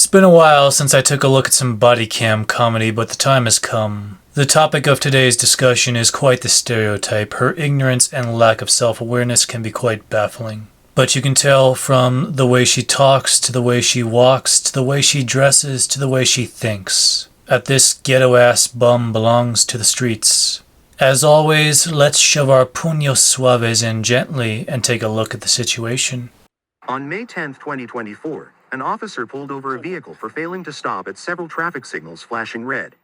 It's been a while since I took a look at some body cam comedy, but the time has come. The topic of today's discussion is quite the stereotype. Her ignorance and lack of self-awareness can be quite baffling. But you can tell from the way she talks, to the way she walks, to the way she dresses, to the way she thinks, that this ghetto-ass bum belongs to the streets. As always, let's shove our puños suaves in gently and take a look at the situation. On May 10, 2024, an officer pulled over a vehicle for failing to stop at several traffic signals flashing red.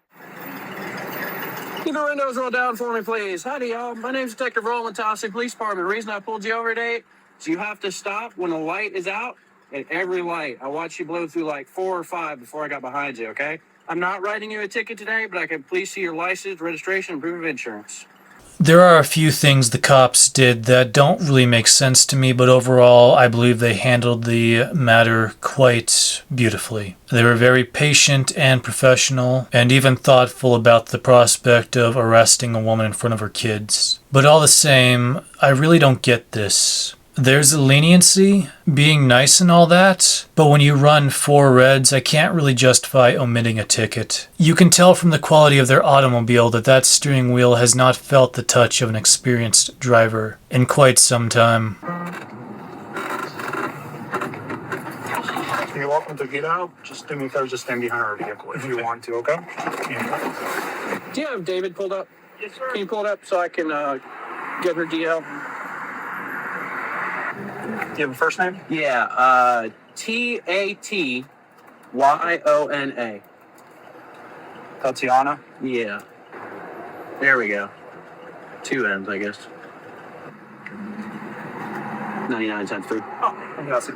Keep the windows rolled down for me, please. Howdy, y'all. My name's Detective Roland Thompson, Police Department. The reason I pulled you over today is you have to stop when the light is out. At every light. I watched you blow through like 4 or 5 before I got behind you, okay? I'm not writing you a ticket today, but I can please see your license, registration, and proof of insurance. There are a few things the cops did that don't really make sense to me, but overall I believe they handled the matter quite beautifully. They were very patient and professional, and even thoughtful about the prospect of arresting a woman in front of her kids. But all the same, I really don't get this. There's a leniency, being nice and all that, but when you run 4 reds, I can't really justify omitting a ticket. You can tell from the quality of their automobile that that steering wheel has not felt the touch of an experienced driver in quite some time. You're welcome to get out. Just do me a favor, just stand behind our vehicle if you want to, okay? Do you have David pulled up? Yes, sir. Can you pull it up so I can get her DL? Do you have a first name? Yeah, Tatyona. Tatiana. Yeah. There we go. 2 N's, I guess. 99 cents through. Oh, that's it.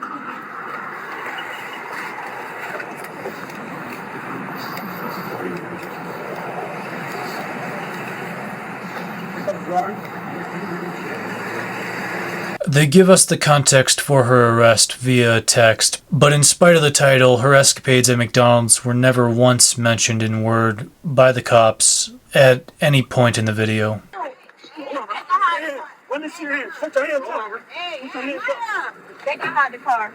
They give us the context for her arrest via text, but in spite of the title, her escapades at McDonald's were never once mentioned in word by the cops at any point in the video. When is your hands? Put your hands over. Take him out the car.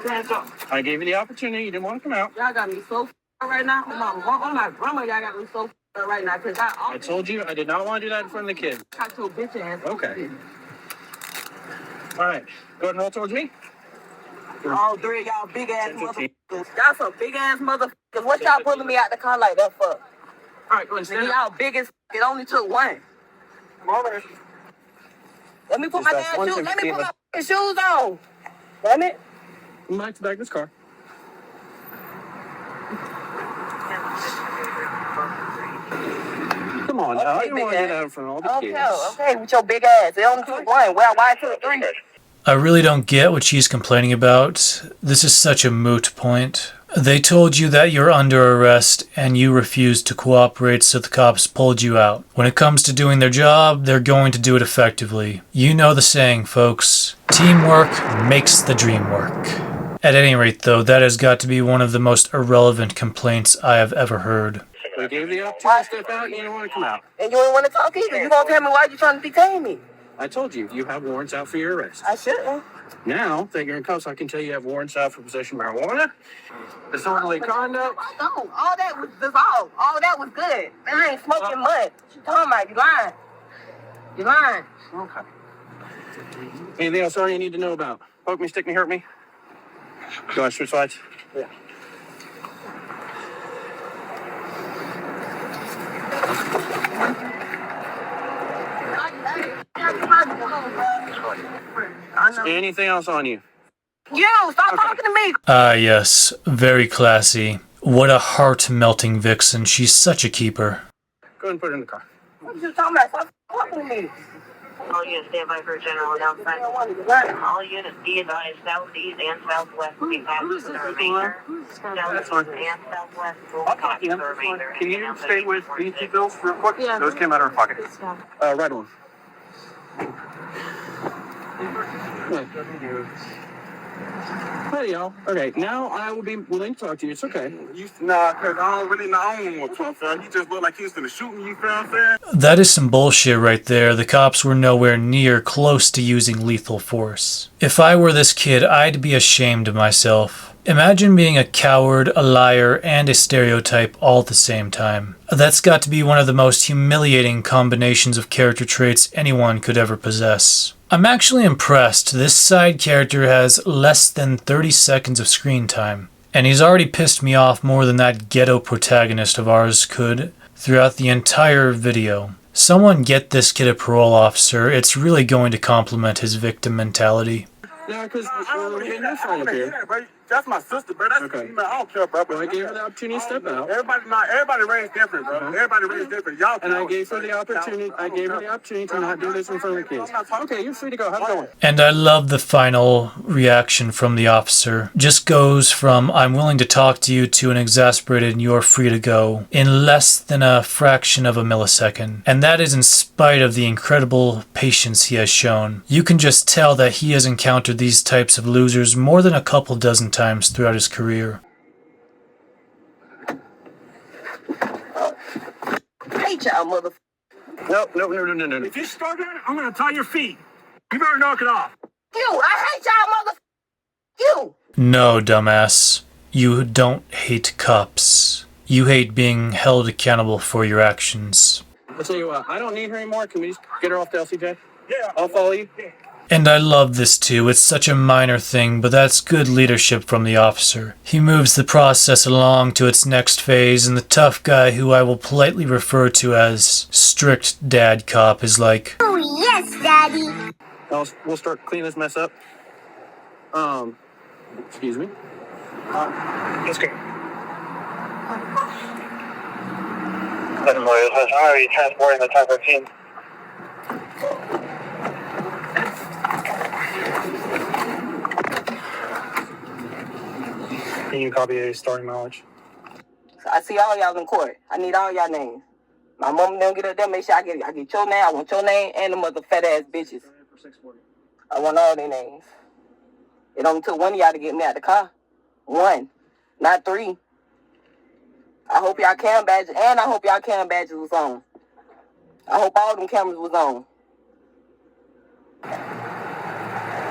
Hands up. I gave you the opportunity. You didn't want to come out. Y'all got me so right now. My grandma, y'all got me so right now. Because I told you I did not want to do that in front of the kid. talk to a bitch ass. Okay. All right. Go ahead and roll towards me. All 3 of y'all big ass motherfuckers. Y'all some big ass motherfuckers. What y'all pulling me out the car like that for? All right, go ahead and stand Nigga, up. y'all big as it only took one. Come over. Let me put Just my that damn one shoes. thing, Let me put Steven. my fucking shoes on. Damn it. Mike's back in his car. Come on now. I Okay, didn't want to big do that in front of all the Okay, kids. okay, with your big ass. It only took one. Well, why it took 3? I really don't get what she's complaining about. This is such a moot point. They told you that you're under arrest and you refused to cooperate, so the cops pulled you out. When it comes to doing their job, they're going to do it effectively. You know the saying, folks. Teamwork makes the dream work. At any rate, though, that has got to be one of the most irrelevant complaints I have ever heard. We gave you the opportunity to step out and you didn't want to come out. And you ain't want to talk either. You gonna tell me why you trying to detain me? I told you, you have warrants out for your arrest. I shouldn't. Now that you're in cuffs, I can tell you have warrants out for possession of marijuana, disorderly conduct. No, all that was dissolved. All that was good. Man, I ain't smoking much. What you talking about? You lying. You lying. Okay. Anything else you need to know about? Poke me, stick me, hurt me? You want to switch sides? Yeah. Anything else on you? You, stop talking to me. Ah, yes, very classy. What a heart-melting vixen. She's such a keeper. Go ahead and put it in the car. What you talking about? Stop talking to me. All units stand by for a general announcement. All units be advised southeast and southwest will be passing for the remainder. Southeast and southwest will be passing for the remainder. Can you stay with BT bills real quick? Yeah. Those came out of our pocket. Right on. Hey, y'all. Okay, now I will be willing to talk to you. It's okay. Nah, cause I don't really know. I don't want to talk, fam. You just look like he was gonna shoot me. You feel what I'm saying? That is some bullshit right there. The cops were nowhere near close to using lethal force. If I were this kid, I'd be ashamed of myself. Imagine being a coward, a liar, and a stereotype all at the same time. That's got to be one of the most humiliating combinations of character traits anyone could ever possess. I'm actually impressed. This side character has less than 30 seconds of screen time, and he's already pissed me off more than that ghetto protagonist of ours could throughout the entire video. Someone get this kid a parole officer. It's really going to complement his victim mentality. Yeah, because I don't want to hear you're that. I fine don't up want to hear here. that, bro. That's my sister, bro. That's Okay. man, I don't care, bro. Well, I gave her the opportunity to step out. Everybody raised different, bro. Everybody raised different. Y'all. And I gave her the opportunity. I gave her the opportunity to not do this in front of the kids. Okay, you're free to go. Have a good one. And I love the final reaction from the officer. Just goes from I'm willing to talk to you to an exasperated you're free to go in less than a fraction of a millisecond. And that is in spite of the incredible patience he has shown. You can just tell that he has encountered these types of losers more than a couple dozen times throughout his career. Hate y'all, mother. No. If you start that, I'm gonna tie your feet. You better knock it off. You, I hate y'all, mother. You. No, dumbass. You don't hate cops. You hate being held accountable for your actions. I'll tell you what. I don't need her anymore. Can we just get her off the LCJ? Yeah. I'll follow you. And I love this too. It's such a minor thing, but that's good leadership from the officer. He moves the process along to its next phase, and the tough guy, who I will politely refer to as strict dad cop, is like, Oh, yes, Daddy. We'll start cleaning this mess up. Excuse me. Let's go. How are you transporting the type of team? Can you copy a starting knowledge? I see all y'all in court. I need all y'all names. My mom don't get up there. Make sure I get your name. I want your name and the mother fat ass bitches. I want all their names. It only took one of y'all to get me out the car. One, not three. I hope y'all cam badges, and I hope y'all cam badges was on. I hope all them cameras was on.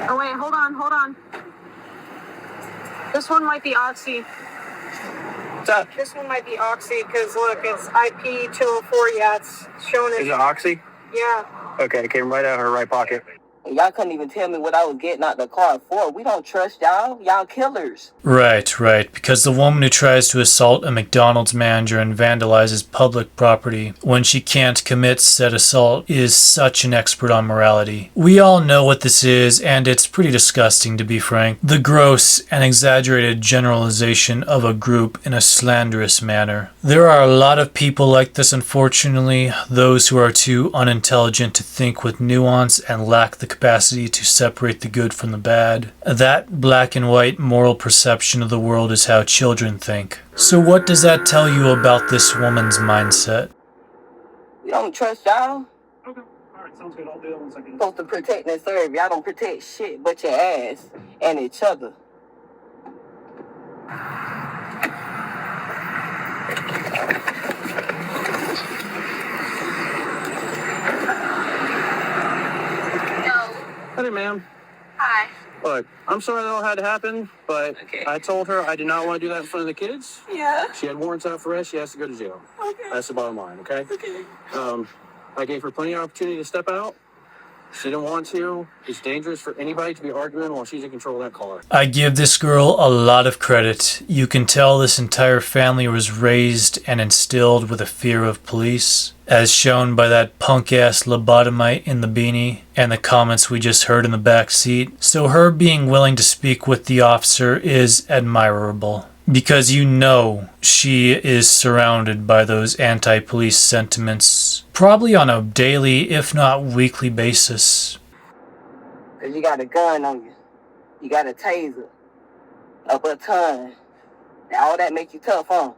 Oh wait, hold on. This one might be Oxy. What's that? This one might be Oxy because look, it's IP 204. Yeah, it's showing Is it. it Oxy? Yeah. Okay, it came right out of her right pocket. And y'all couldn't even tell me what I was getting out the car for. We don't trust y'all. Y'all killers. right, because the woman who tries to assault a McDonald's manager and vandalizes public property when she can't commit said assault is such an expert on morality. We all know what this is, and it's pretty disgusting, to be frank. The gross and exaggerated generalization of a group in a slanderous manner. There are a lot of people like this, unfortunately, those who are too unintelligent to think with nuance and lack the capacity to separate the good from the bad. That black and white moral perception of the world is how children think. So what does that tell you about this woman's mindset? We don't trust y'all. Okay. All right. Sounds good. I'll do that once I get. Supposed to protect and serve. Y'all don't protect shit but your ass and each other. Hey, ma'am. Hi. Look, I'm sorry that all had to happen, but Okay. I told her I did not want to do that in front of the kids. Yeah. She had warrants out for arrest. She has to go to jail. Okay. That's the bottom line, okay? Okay. I gave her plenty of opportunity to step out. She didn't want to. It's dangerous for anybody to be arguing while she's in control of that car. I give this girl a lot of credit. You can tell this entire family was raised and instilled with a fear of police, as shown by that punk-ass lobotomite in the beanie and the comments we just heard in the back seat. So her being willing to speak with the officer is admirable, because you know she is surrounded by those anti-police sentiments, probably on a daily, if not weekly basis. Because you got a gun on you. You got a taser. A baton. Now, all that make you tough, huh?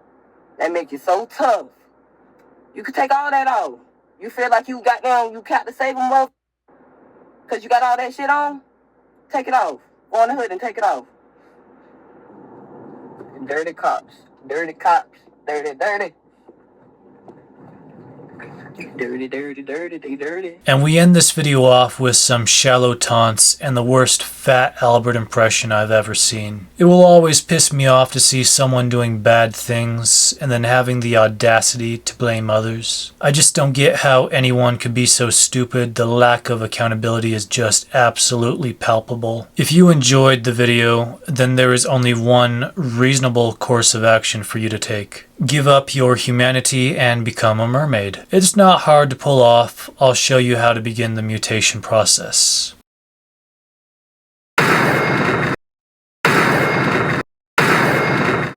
That make you so tough. You can take all that off. You feel like you got to save them, bro? Because you got all that shit on? Take it off. Go in the hood and take it off. Dirty cops. Dirty cops. Dirty, dirty. Dirty, dirty, dirty, dirty. And we end this video off with some shallow taunts and the worst Fat Albert impression I've ever seen. It will always piss me off to see someone doing bad things and then having the audacity to blame others. I just don't get how anyone could be so stupid. The lack of accountability is just absolutely palpable. If you enjoyed the video, then there is only one reasonable course of action for you to take. Give up your humanity and become a mermaid. It's not hard to pull off. I'll show you how to begin the mutation process.